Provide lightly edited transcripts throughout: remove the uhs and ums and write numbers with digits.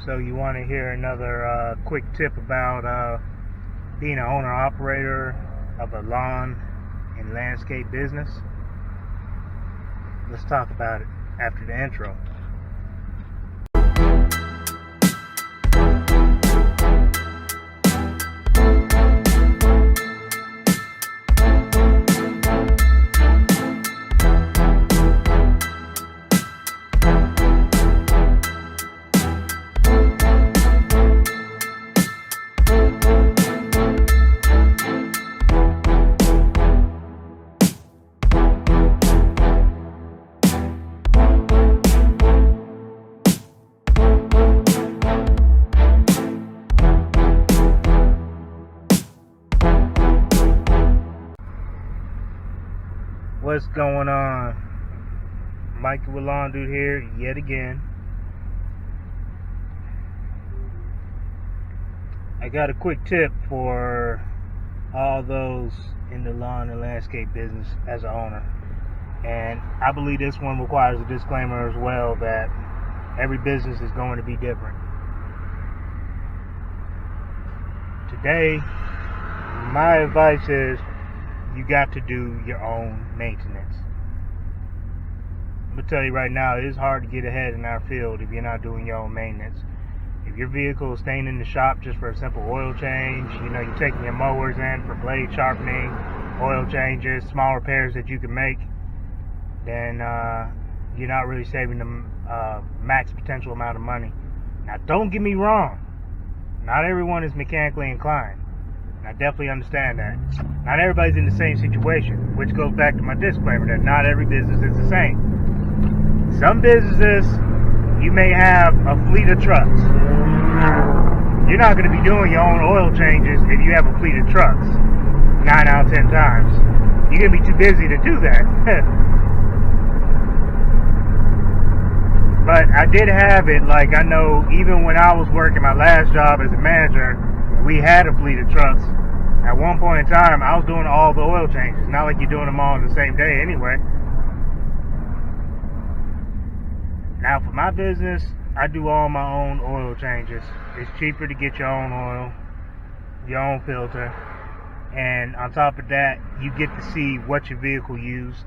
So you want to hear another quick tip about being an owner-operator of a lawn and landscape business? Let's talk about it after the intro. What's going on? Mikey with Lawn Dude here yet again. I got a quick tip for all those in the lawn and landscape business as an owner. And I believe this one requires a disclaimer as well that every business is going to be different. Today, my advice is you got to do your own maintenance. I'm going to tell you right now, it is hard to get ahead in our field if you're not doing your own maintenance. If your vehicle is staying in the shop just for a simple oil change, you're taking your mowers in for blade sharpening, oil changes, small repairs that you can make, then you're not really saving the max potential amount of money. Now, don't get me wrong. Not everyone is mechanically inclined. I definitely understand that. Not everybody's in the same situation, which goes back to my disclaimer that not every business is the same. Some businesses, you may have a fleet of trucks. You're not going to be doing your own oil changes if you have a fleet of trucks 9 out of 10 times. You're going to be too busy to do that. But I did have it, I know even when I was working my last job as a manager, we had a fleet of trucks. At one point in time, I was doing all the oil changes. Not like you're doing them all on the same day anyway. Now for my business, I do all my own oil changes. It's cheaper to get your own oil, your own filter. And on top of that, you get to see what your vehicle used.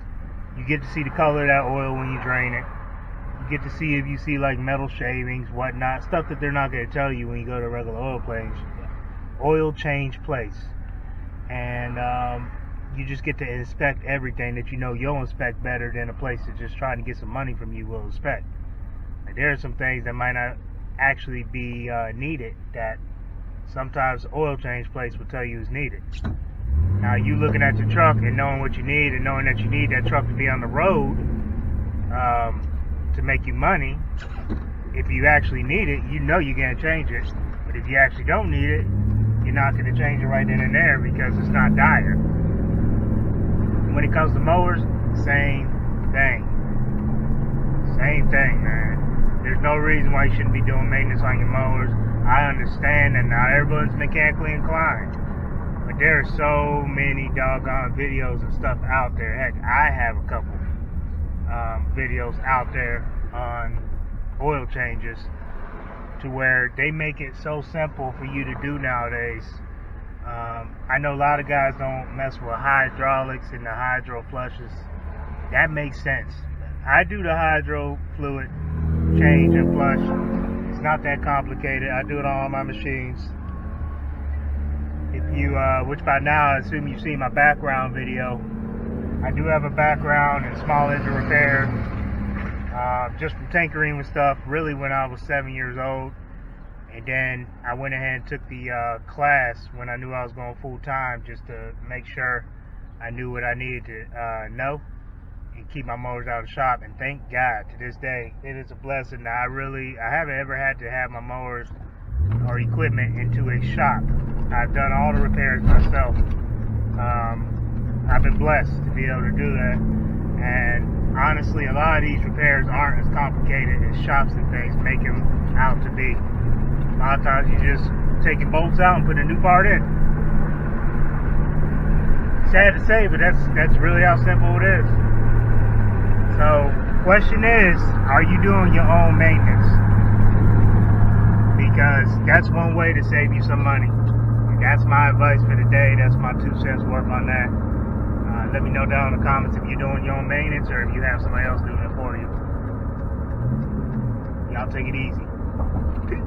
You get to see the color of that oil when you drain it. You get to see if you see metal shavings, whatnot, stuff that they're not going to tell you when you go to a regular oil change place. And you just get to inspect everything that you'll inspect better than a place that's just trying to get some money from you will inspect. There are some things that might not actually be needed that sometimes oil change place will tell you is needed. Now, you looking at your truck and knowing what you need and knowing that you need that truck to be on the road to make you money, if you actually need it, you're going to change it. But if you actually don't need it, you're not going to change it right then and there because it's not dire. When it comes to mowers, same thing. Same thing, man. There's no reason why you shouldn't be doing maintenance on your mowers. I understand that not everyone's mechanically inclined. But there are so many doggone videos and stuff out there. Heck, I have a couple videos out there on oil changes to where they make it so simple for you to do nowadays. I know a lot of guys don't mess with hydraulics and the hydro flushes. That makes sense. I do the hydro fluid change and flush. It's not that complicated. I do it on all my machines. If you, which by now I assume you've seen my background video. I do have a background in small engine repair, just from tinkering with stuff, really when I was 7 years old. And then I went ahead and took the class when I knew I was going full time, just to make sure I knew what I needed to know and keep my motors out of the shop. And thank God, to this day, it is a blessing. Now, I haven't ever had to have my mowers or equipment into a shop. I've done all the repairs myself. I've been blessed to be able to do that. And honestly, a lot of these repairs aren't as complicated as shops and things make them out to be. A lot of times you just take your bolts out and put a new part in. Sad to say, but that's really how simple it is. So, question is, are you doing your own maintenance? because that's one way to save you some money. That's my advice for today. That's my 2 cents worth on that. Let me know down in the comments if you're doing your own maintenance or if you have somebody else doing it for you. Y'all take it easy. Peace.